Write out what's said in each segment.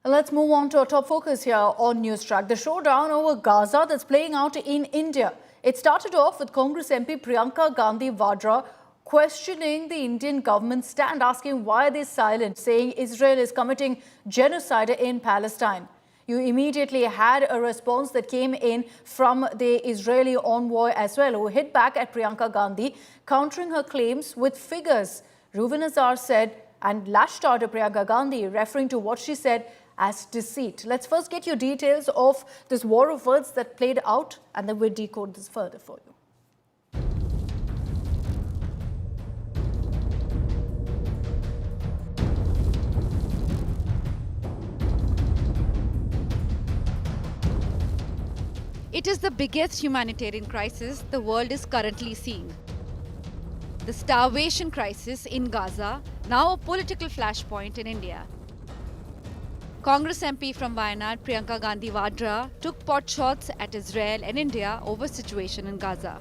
Let's move on to our top focus here on Newstrack. The showdown over Gaza that's playing out in India. It started off with Congress MP Priyanka Gandhi Vadra questioning the Indian government's stand, asking why they're silent, saying Israel is committing genocide in Palestine. You immediately had a response that came in from the Israeli envoy as well, who hit back at Priyanka Gandhi, countering her claims with figures. Reuven Azar said and lashed out at Priyanka Gandhi, referring to what she said as deceit. Let's first get you details of this war of words that played out, and then we'll decode this further for you. It is the biggest humanitarian crisis the world is currently seeing. The starvation crisis in Gaza, now a political flashpoint in India. Congress MP from Wayanad, Priyanka Gandhi Vadra, took potshots at Israel and India over situation in Gaza.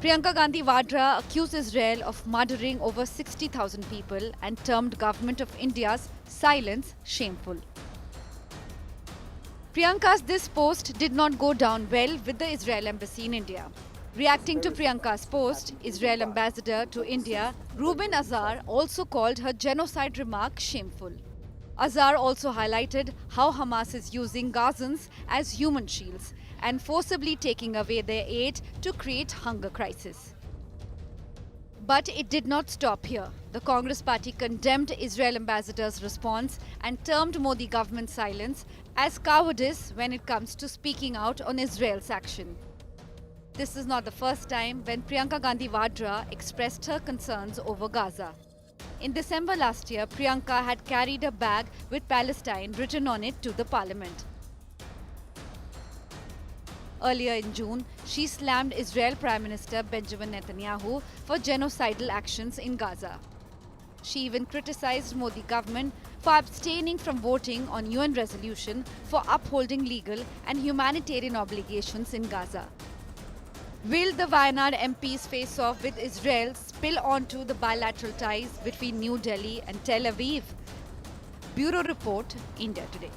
Priyanka Gandhi Vadra accused Israel of murdering over 60,000 people and termed government of India's silence shameful. Priyanka's this post did not go down well with the Israel embassy in India. Reacting to Priyanka's post, Israel ambassador to India, Reuven Azar, also called her genocide remark shameful. Azar also highlighted how Hamas is using Gazans as human shields and forcibly taking away their aid to create hunger crisis. But it did not stop here. The Congress party condemned Israel ambassador's response and termed Modi government's silence as cowardice when it comes to speaking out on Israel's action. This is not the first time when Priyanka Gandhi Vadra expressed her concerns over Gaza. In December last year, Priyanka had carried a bag with Palestine written on it to the parliament. Earlier in June, she slammed Israel Prime Minister Benjamin Netanyahu for genocidal actions in Gaza. She even criticized Modi government for abstaining from voting on UN resolution for upholding legal and humanitarian obligations in Gaza. Will the Wayanad MPs face off with Israel spill onto the bilateral ties between New Delhi and Tel Aviv? Bureau Report, India Today.